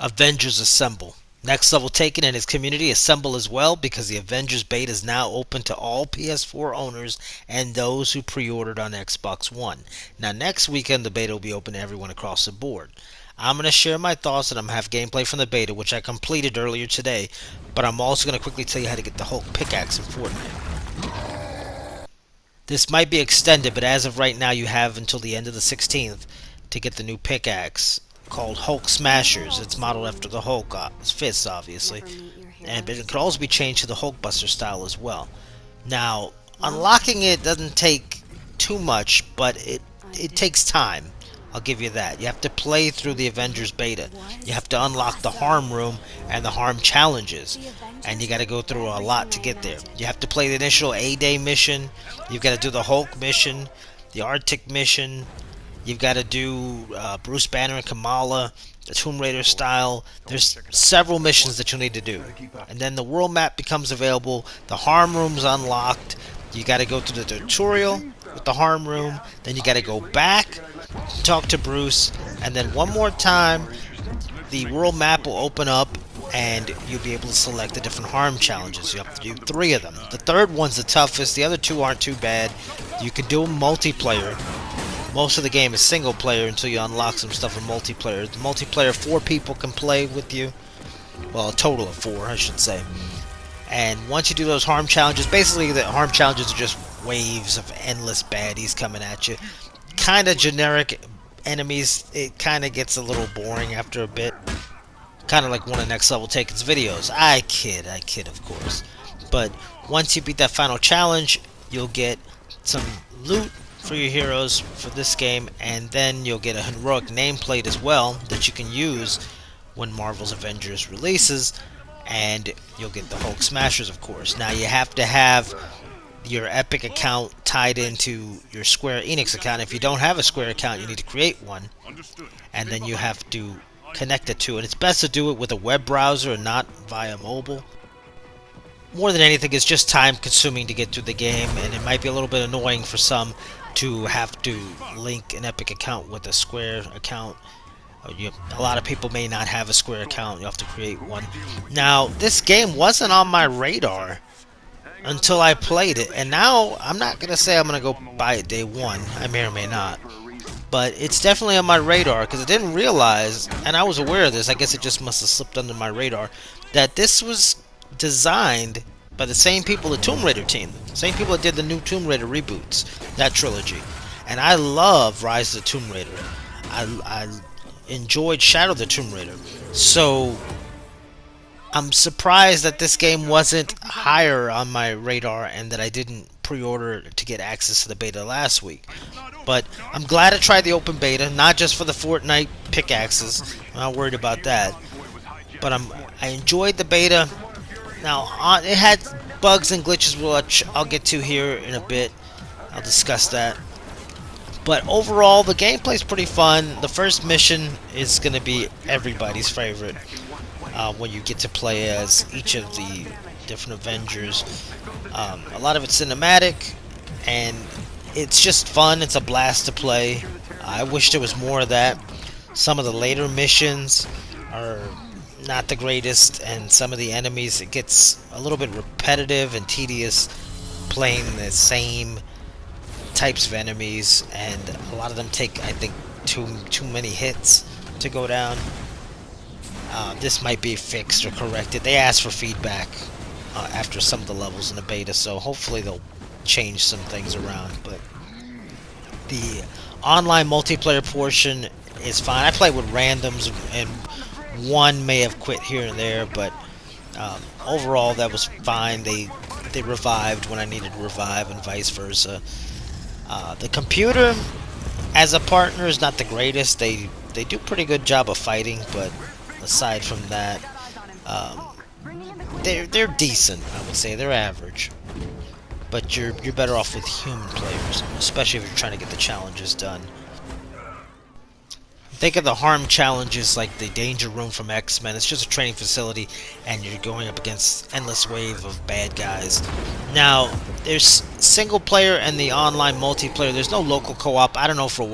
Avengers Assemble. Next Level Taken and his community assemble as well because the Avengers Beta is now open to all PS4 owners and those who pre-ordered on Xbox One. Now next weekend the beta will be open to everyone across the board. I'm going to share my thoughts and I'm going to have gameplay from the beta which I completed earlier today, but I'm also going to quickly tell you how to get the Hulk pickaxe in Fortnite. This might be extended, but as of right now you have until the end of the 16th to get the new pickaxe called Hulk Smashers. It's modeled after the Hulk fists, obviously, and but it could also be changed to the Hulk Buster style as well. Now, unlocking it doesn't take too much, but it takes time. I'll give you that. You have to play through the Avengers Beta. You have to unlock the harm room and the harm challenges, and you got to go through a lot to get there. You have to play the initial A-Day mission. You've got to do the Hulk mission, the Arctic mission. You've got to do Bruce Banner and Kamala, the Tomb Raider style. There's several missions that you'll need to do. And then the world map becomes available. The harm room's unlocked. You got to go through the tutorial with the harm room. Then you got to go back, talk to Bruce. And then one more time, the world map will open up and you'll be able to select the different harm challenges. You have to do 3 of them. The third one's the toughest. The other 2 aren't too bad. You can do multiplayer. Most of the game is single player until you unlock some stuff in multiplayer. The multiplayer, 4 people can play with you. Well, a total of 4, I should say. And once you do those harm challenges, basically the harm challenges are just waves of endless baddies coming at you. Kind of generic enemies. It kind of gets a little boring after a bit. Kind of like one of Next Level Taken's videos. I kid of course. But once you beat that final challenge, you'll get some loot for your heroes for this game, and then you'll get a heroic nameplate as well that you can use when Marvel's Avengers releases, and you'll get the Hulk Smashers, of course. Now you have to have your Epic account tied into your Square Enix account. If you don't have a Square account, you need to create one, and then you have to connect it to it. It's best to do it with a web browser and not via mobile. More than anything, it's just time consuming to get through the game, and it might be a little bit annoying for some to have to link an Epic account with a Square account. A lot of people may not have a Square account. You have to create one. Now, this game wasn't on my radar until I played it, and now I'm not going to say I'm going to go buy it day one. I may or may not. But it's definitely on my radar because I didn't realize, and I was aware of this, I guess it just must have slipped under my radar, that this was designed by the same people, the Tomb Raider team. Same people that did the new Tomb Raider reboots, that trilogy. And I love Rise of the Tomb Raider. I enjoyed Shadow of the Tomb Raider. So I'm surprised that this game wasn't higher on my radar and that I didn't pre-order to get access to the beta last week. But I'm glad I tried the open beta, not just for the Fortnite pickaxes. I'm not worried about that. But I enjoyed the beta. Now, it had bugs and glitches, which I'll get to here in a bit. I'll discuss that. But overall, the gameplay's pretty fun. The first mission is going to be everybody's favorite when you get to play as each of the different Avengers. A lot of it's cinematic, and it's just fun. It's a blast to play. I wish there was more of that. Some of the later missions are not the greatest, and some of the enemies, it gets a little bit repetitive and tedious playing the same types of enemies, and a lot of them take, I think, too many hits to go down. This might be fixed or corrected. They asked for feedback after some of the levels in the beta, so hopefully they'll change some things around. But the online multiplayer portion is fine. I played with randoms, and one may have quit here and there, but overall that was fine. They revived when I needed to revive, and vice versa. The computer as a partner is not the greatest. They do a pretty good job of fighting, but aside from that, they're decent. I would say they're average. But you're better off with human players, especially if you're trying to get the challenges done. Think of the harm challenges like the Danger Room from X-Men. It's just a training facility, and you're going up against endless wave of bad guys. Now, there's single player and the online multiplayer. There's no local co-op. I don't know for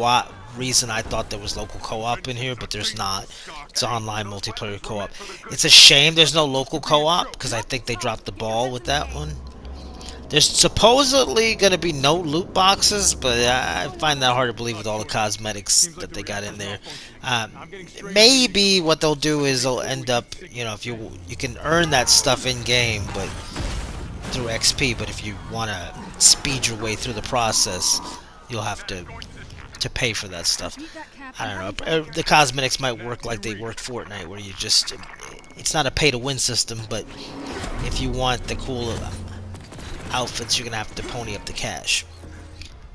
reason I thought there was local co-op in here, but there's not. It's online multiplayer co-op. It's a shame there's no local co-op because I think they dropped the ball with that one. There's supposedly going to be no loot boxes, but I find that hard to believe with all the cosmetics that they got in there. Um, Maybe what they'll do is they'll end up, if you can earn that stuff in game, but through XP. But if you want to speed your way through the process, you'll have to pay for that stuff. I don't know. The cosmetics might work like they worked Fortnite, where it's not a pay to win system, but if you want the cool outfits, you're gonna have to pony up the cash,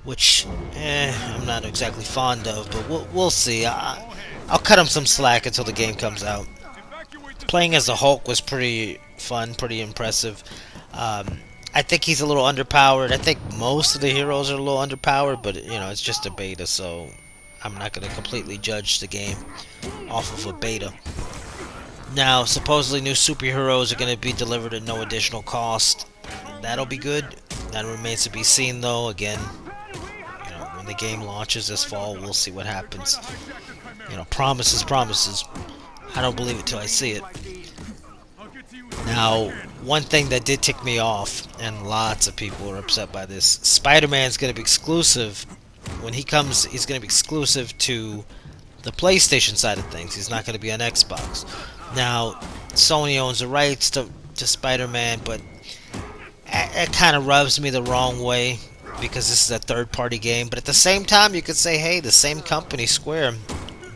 which I'm not exactly fond of, but we'll see. I'll cut him some slack until the game comes out. Playing as the Hulk was pretty fun, pretty impressive. I think he's a little underpowered. I think most of the heroes are a little underpowered, but it's just a beta, so I'm not going to completely judge the game off of a beta. Now, supposedly new superheroes are going to be delivered at no additional cost. That'll be good. That remains to be seen, though. Again, when the game launches this fall, we'll see what happens. Promises, promises. I don't believe it till I see it. Now, one thing that did tick me off, and lots of people are upset by this, Spider-Man's going to be exclusive. When he comes, he's going to be exclusive to the PlayStation side of things. He's not going to be on Xbox. Now, Sony owns the rights to Spider-Man, but it kind of rubs me the wrong way because this is a third-party game. But at the same time, you could say, hey, the same company, Square,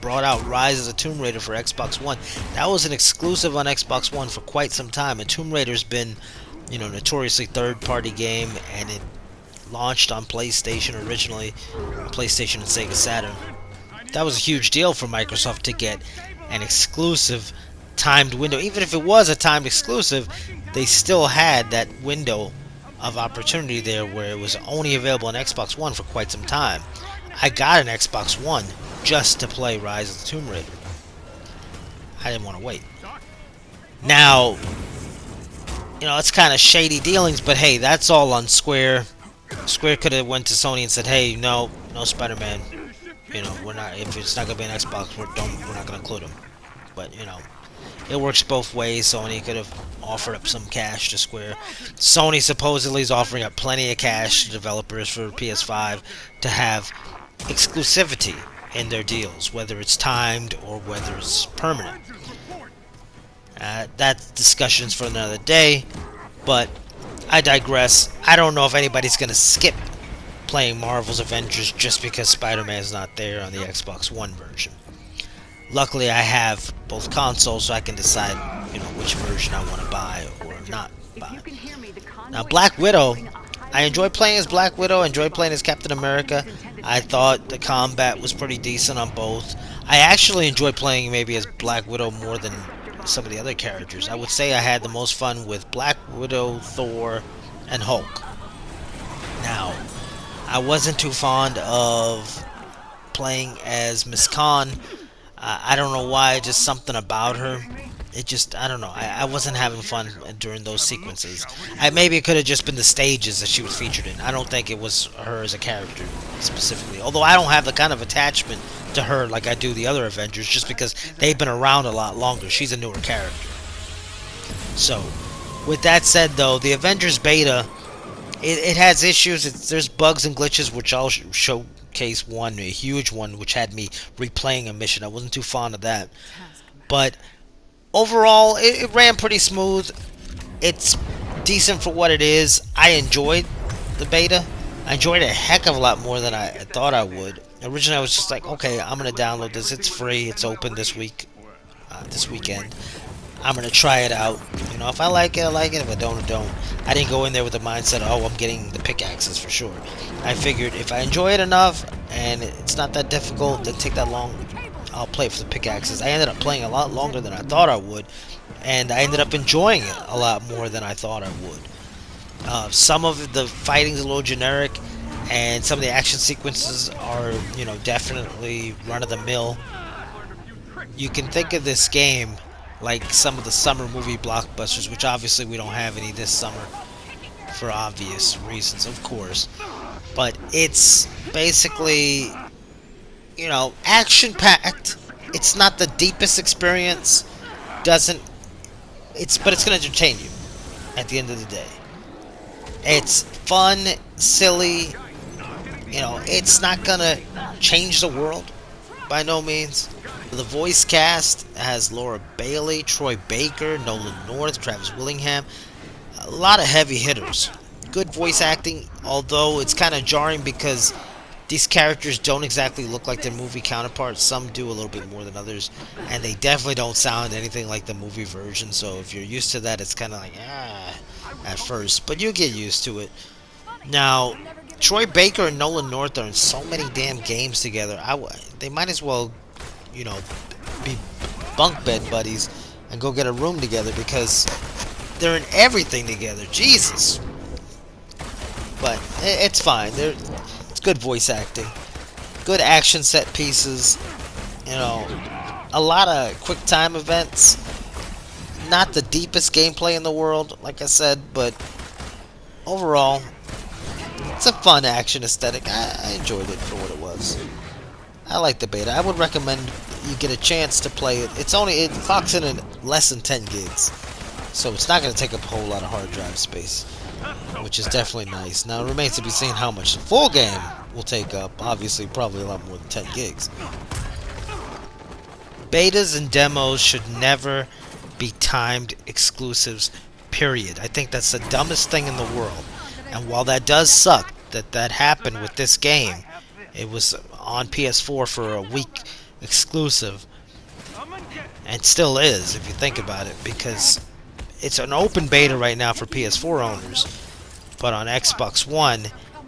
brought out Rise of the Tomb Raider for Xbox One. That was an exclusive on Xbox One for quite some time, and Tomb Raider's been, notoriously third-party game, and it launched on PlayStation originally, PlayStation and Sega Saturn. That was a huge deal for Microsoft to get an exclusive timed window. Even if it was a timed exclusive, they still had that window of opportunity there where it was only available on Xbox One for quite some time. I got an Xbox One just to play Rise of the Tomb Raider. I didn't want to wait. Now, it's kind of shady dealings, but hey, that's all on Square. Square could have went to Sony and said, hey, no Spider-Man. We're not. If it's not gonna be an Xbox, we're not gonna include him. But it works both ways. Sony could have offered up some cash to Square. Sony supposedly is offering up plenty of cash to developers for PS5 to have exclusivity in their deals, whether it's timed or whether it's permanent. That discussion's for another day, but I digress. I don't know if anybody's going to skip playing Marvel's Avengers just because Spider-Man's not there on the Xbox One version. Luckily, I have both consoles, so I can decide, which version I want to buy or not buy. Now, Black Widow, I enjoy playing as Black Widow. I enjoy playing as Captain America. I thought the combat was pretty decent on both. I actually enjoy playing maybe as Black Widow more than some of the other characters. I would say I had the most fun with Black Widow, Thor, and Hulk. Now, I wasn't too fond of playing as Miss Khan. I don't know why, just something about her. I don't know. I wasn't having fun during those sequences. Maybe it could have just been the stages that she was featured in. I don't think it was her as a character specifically. Although I don't have the kind of attachment to her like I do the other Avengers, just because they've been around a lot longer. She's a newer character. So, with that said, though, the Avengers Beta, it has issues. There's bugs and glitches, which I'll showcase one, a huge one, which had me replaying a mission. I wasn't too fond of that. But overall, it ran pretty smooth. It's decent for what it is. I enjoyed the beta. I enjoyed it a heck of a lot more than I thought I would. Originally, I was just like, okay, I'm going to download this. It's free. It's open this weekend. I'm going to try it out. If I like it, I like it. If I don't, I don't. I didn't go in there with the mindset, oh, I'm getting the pickaxes for sure. I figured if I enjoy it enough and it's not that difficult, doesn't take that long, I'll play for the pickaxes. I ended up playing a lot longer than I thought I would, and I ended up enjoying it a lot more than I thought I would. Some of the fighting's a little generic, and some of the action sequences are, definitely run-of-the-mill. You can think of this game like some of the summer movie blockbusters, which obviously we don't have any this summer for obvious reasons, of course. But it's basically action packed. It's not the deepest experience. Doesn't but it's gonna entertain you at the end of the day. It's fun, silly. It's not gonna change the world by no means. The voice cast has Laura Bailey, Troy Baker, Nolan North, Travis Willingham. A lot of heavy hitters. Good voice acting, although it's kind of jarring because these characters don't exactly look like their movie counterparts. Some do a little bit more than others, and they definitely don't sound anything like the movie version. So if you're used to that, it's kind of like at first, but you'll get used to it. Now, Troy Baker and Nolan North are in so many damn games together. They might as well, you know, be bunk bed buddies and go get a room together because they're in everything together. Jesus. But it's fine. It's good voice acting, good action set pieces. A lot of quick time events. Not the deepest gameplay in the world, like I said, but overall, it's a fun action aesthetic. I enjoyed it for what it was. I like the beta. I would recommend you get a chance to play it. It clocks in at less than 10 gigs, so it's not going to take up a whole lot of hard drive space, which is definitely nice. Now it remains to be seen how much the full game will take up. Obviously, probably a lot more than 10 gigs. Betas and demos should never be timed exclusives, period. I think that's the dumbest thing in the world. And while that does suck that happened with this game, it was on PS4 for a week exclusive, and still is if you think about it, because it's an open beta right now for PS4 owners, but on Xbox One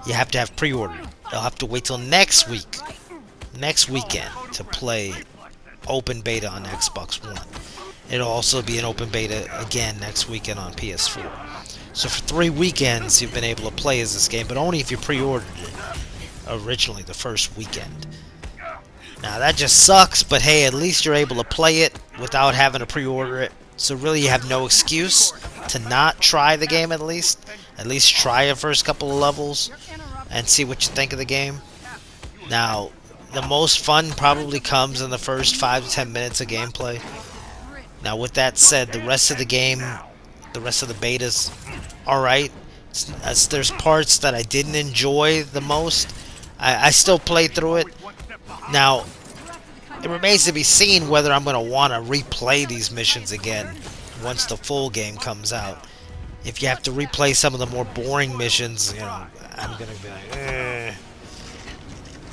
you have to have pre-order. You'll have to wait till next weekend to play open beta on Xbox One. It'll also be an open beta again next weekend on PS4. So for 3 weekends you've been able to play as this game, but only if you pre-ordered it originally the first weekend. Now that just sucks, but hey, at least you're able to play it without having to pre-order it. So really you have no excuse to not try the game at least. At least try your first couple of levels and see what you think of the game. Now, the most fun probably comes in the first 5 to 10 minutes of gameplay. Now with that said, the rest of the game, the rest of the beta's alright. There's parts that I didn't enjoy the most. I still played through it. Now, it remains to be seen whether I'm going to want to replay these missions again once the full game comes out. If you have to replay some of the more boring missions, I'm going to be like,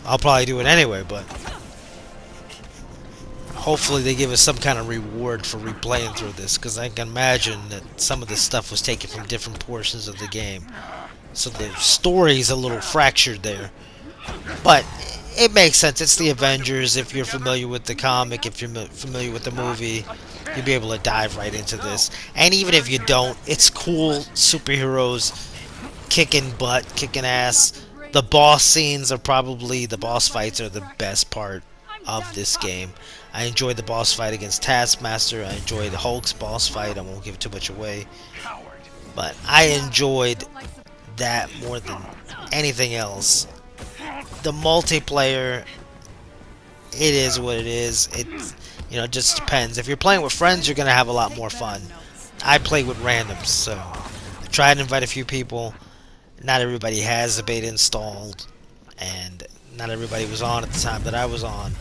I'll probably do it anyway, but hopefully they give us some kind of reward for replaying through this, because I can imagine that some of this stuff was taken from different portions of the game. So the story's a little fractured there. But it makes sense. It's the Avengers. If you're familiar with the comic, if you're familiar with the movie, you'll be able to dive right into this. And even if you don't, it's cool. Superheroes kicking butt, kicking ass. The boss scenes are probably, the boss fights are the best part of this game. I enjoyed the boss fight against Taskmaster. I enjoyed Hulk's boss fight. I won't give too much away. But I enjoyed that more than anything else. The multiplayer, it is what it is. It just depends. If you're playing with friends, you're going to have a lot more fun. I play with randoms, so I tried to invite a few people. Not everybody has the beta installed, and not everybody was on at the time that I was on.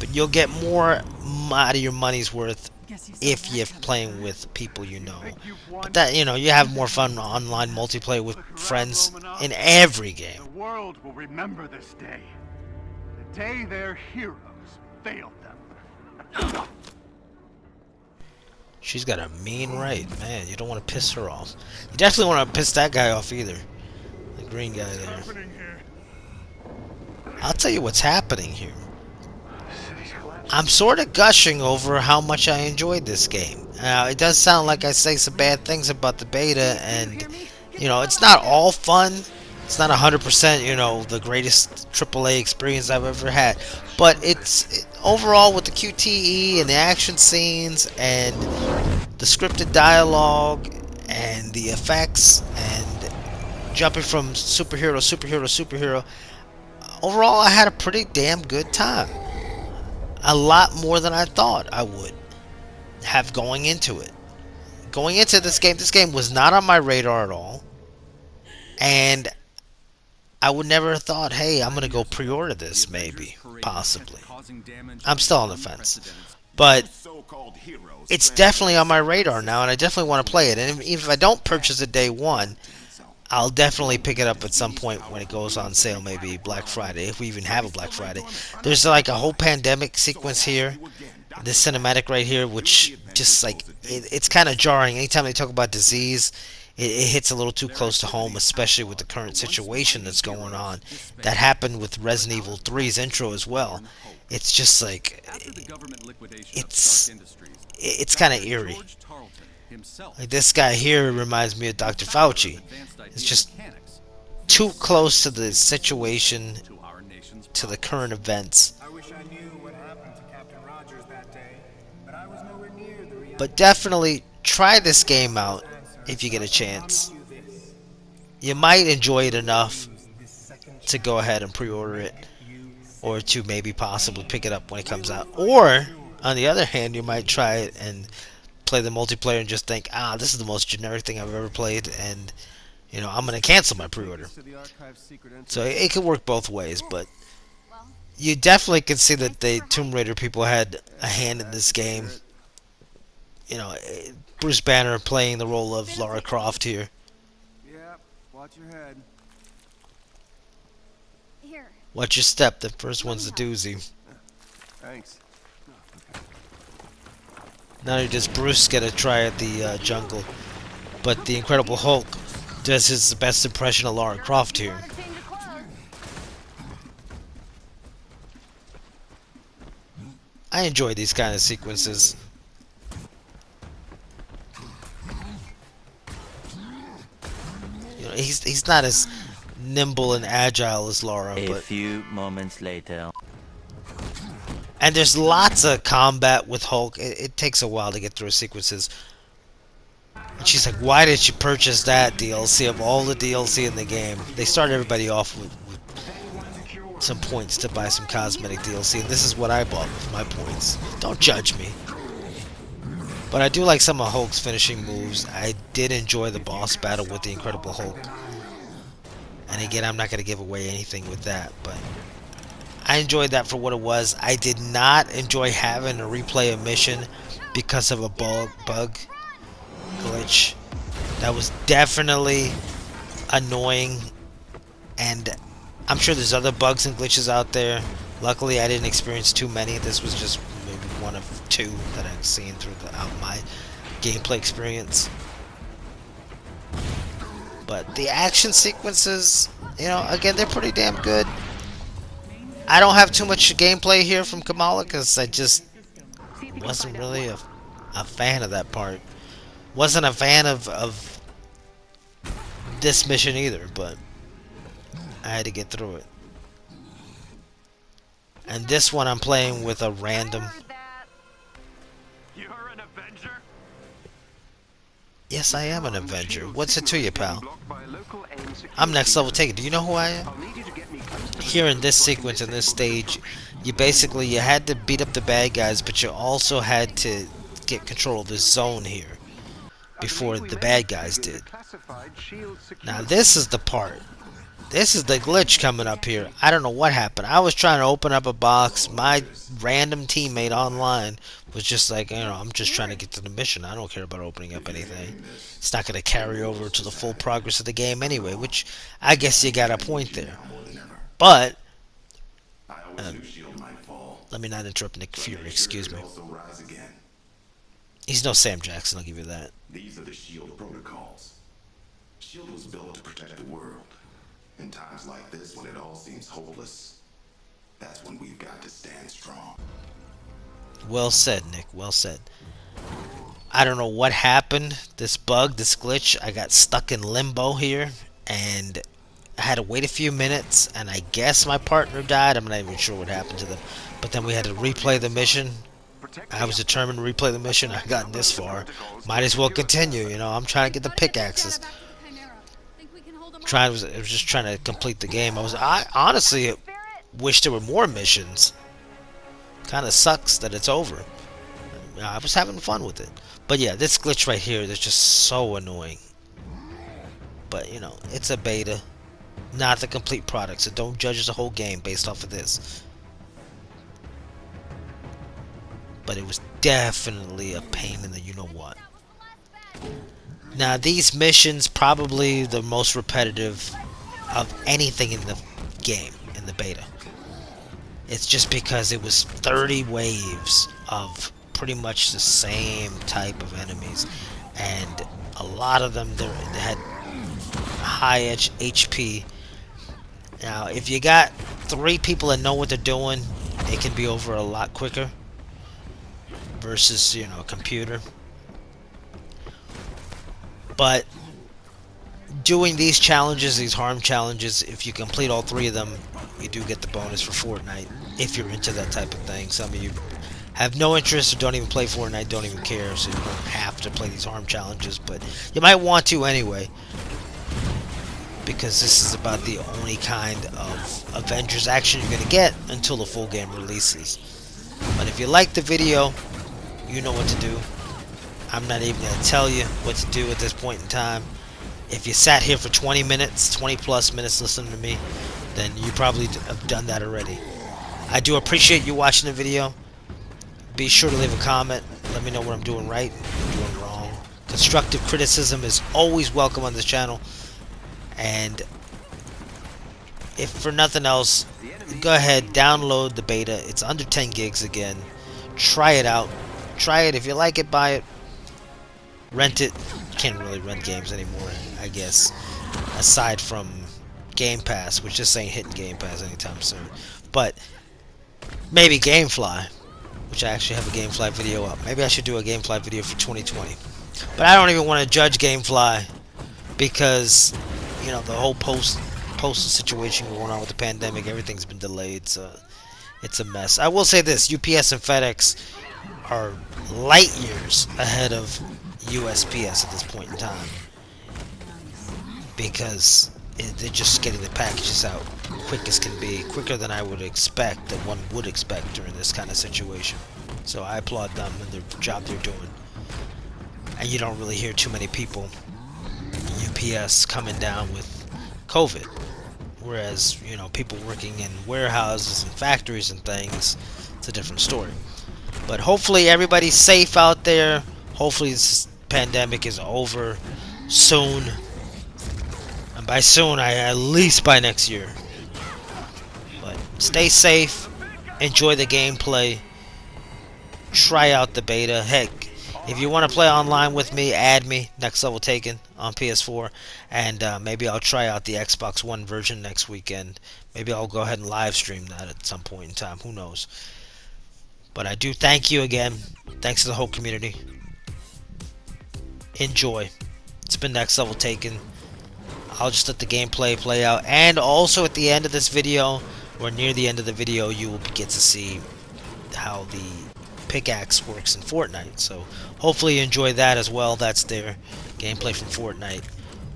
But you'll get more out of your money's worth if you're playing with people you know. But that, you have more fun online multiplayer with friends in every game. The world will remember this day. The day their heroes failed them. She's got a mean right, man. You don't want to piss her off. You definitely want to piss that guy off either. The green guy there. I'll tell you what's happening here. I'm sort of gushing over how much I enjoyed this game. Now, it does sound like I say some bad things about the beta, and, it's not all fun. It's not 100%, the greatest AAA experience I've ever had. But overall, with the QTE and the action scenes and the scripted dialogue and the effects and jumping from superhero, overall, I had a pretty damn good time. A lot more than I thought I would have going into it. Going into this game was not on my radar at all, and I would never have thought, hey, I'm gonna go pre-order this, maybe, possibly. I'm still on the fence, but it's definitely on my radar now, and I definitely want to play it. And even if I don't purchase it day one, I'll definitely pick it up at some point when it goes on sale, maybe Black Friday, if we even have a Black Friday. There's like a whole pandemic sequence here, this cinematic right here, which just like it's kind of jarring. Anytime they talk about disease, it hits a little too close to home, especially with the current situation that's going on. That happened with Resident Evil 3's intro as well. It's just like it's kind of eerie. Like this guy here reminds me of Dr. Fauci. It's just too close to the situation, to the current events. I wish I knew what happened to Captain Rogers that day, but I was nowhere near the reality. But definitely try this game out if you get a chance. You might enjoy it enough to go ahead and pre-order it, or to maybe possibly pick it up when it comes out. Or, on the other hand, you might try it and play the multiplayer and just think, this is the most generic thing I've ever played, and I'm gonna cancel my pre-order. So it could work both ways, but you definitely can see that the Tomb Raider people had a hand in this game. Bruce Banner playing the role of Lara Croft here. Yeah, watch your head. Here. Watch your step. The first one's a doozy. Thanks. Not only does Bruce get a try at the jungle, but the Incredible Hulk does his best impression of Lara Croft here. I enjoy these kind of sequences. He's not as nimble and agile as Lara, A but few moments later. and there's lots of combat with Hulk. It takes a while to get through sequences. And she's like, "Why did you purchase that DLC of all the DLC in the game?" They start everybody off with some points to buy some cosmetic DLC, and this is what I bought with my points. Don't judge me. But I do like some of Hulk's finishing moves. I did enjoy the boss battle with the Incredible Hulk. And again, I'm not going to give away anything with that, but I enjoyed that for what it was. I did not enjoy having to replay a mission because of a bug glitch. That was definitely annoying, and I'm sure there's other bugs and glitches out there. Luckily, I didn't experience too many. This was just maybe one of two that I've seen throughout my gameplay experience. But the action sequences, again, they're pretty damn good. I don't have too much gameplay here from Kamala because I just wasn't really a fan of that part. Wasn't a fan of this mission either, but I had to get through it. And this one I'm playing with a random... You're an Avenger? Yes, I am an Avenger. What's it to you, pal? I'm Next Level Taken. Do you know who I am? Here in this sequence, in this stage, you had to beat up the bad guys, but you also had to get control of this zone here before the bad guys did. Now this is the part. This is the glitch coming up here. I don't know what happened. I was trying to open up a box. My random teammate online was just like, I'm just trying to get to the mission. I don't care about opening up anything. It's not going to carry over to the full progress of the game anyway, which I guess you got a point there. But, let me not interrupt Nick Fury, excuse me. He's no Sam Jackson, I'll give you that. These are the SHIELD protocols. SHIELD was built to protect the world. In times like this, when it all seems hopeless, that's when we've got to stand strong. Well said, Nick. Well said. I don't know what happened. This bug, this glitch, I got stuck in limbo here, and I had to wait a few minutes, and I guess my partner died. I'm not even sure what happened to them. But then we had to replay the mission. I was determined to replay the mission. I gotten this far. Might as well continue, I'm trying to get the pickaxes. I was just trying to complete the game. Honestly, wish there were more missions. Kind of sucks that it's over. I was having fun with it. But yeah, this glitch right here is just so annoying. But, you know, it's a beta, not the complete product, so don't judge the whole game based off of this. But it was definitely a pain in the you-know-what. Now, these missions probably the most repetitive of anything in the game, in the beta. It's just because it was 30 waves of pretty much the same type of enemies, and a lot of them they had high HP. Now, if you got 3 people that know what they're doing, it can be over a lot quicker versus, you know, a computer. But doing these challenges, these harm challenges, if you complete all 3 of them, you do get the bonus for Fortnite, if you're into that type of thing. Some of you have no interest or don't even play Fortnite, don't even care, so you don't have to play these harm challenges, but you might want to anyway, because this is about the only kind of Avengers action you're going to get until the full game releases. But if you like the video, you know what to do. I'm not even going to tell you what to do at this point in time. If you sat here for 20 minutes, 20 plus minutes listening to me, then you probably have done that already. I do appreciate you watching the video. Be sure to leave a comment. Let me know what I'm doing right, what I'm doing wrong. Constructive criticism is always welcome on this channel. And if for nothing else, go ahead, download the beta. It's under 10 gigs again. Try it out. Try it. If you like it, buy it. Rent it. You can't really rent games anymore, I guess, aside from Game Pass, which just ain't hitting Game Pass anytime soon. But maybe GameFly, which I actually have a GameFly video up. Maybe I should do a GameFly video for 2020. But I don't even want to judge GameFly because, you know, the whole postal situation going on with the pandemic, everything's been delayed, so it's a mess. I will say this: UPS and FedEx are light years ahead of USPS at this point in time, because they're just getting the packages out quick as can be, quicker than I would expect, that one would expect during this kind of situation. So I applaud them and the job they're doing. And you don't really hear too many people UPS coming down with COVID, whereas, you know, people working in warehouses and factories and things, it's a different story. But hopefully everybody's safe out there. Hopefully this pandemic is over soon, and by soon at least by next year. But stay safe, enjoy the gameplay, try out the beta. Heck, if you want to play online with me, add me, nextleveltaken on PS4, and maybe I'll try out the Xbox One version next weekend. Maybe I'll go ahead and live stream that at some point in time, who knows. But I do thank you again. Thanks to the whole community. Enjoy. It's been nextleveltaken. I'll just let the gameplay play out, and also at the end of this video, or near the end of the video, you will get to see how the pickaxe works in Fortnite. So hopefully you enjoy that as well. That's their gameplay from Fortnite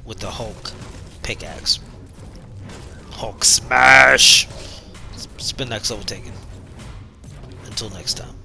with the Hulk pickaxe. Hulk smash! It's been nextleveltaken. Until next time.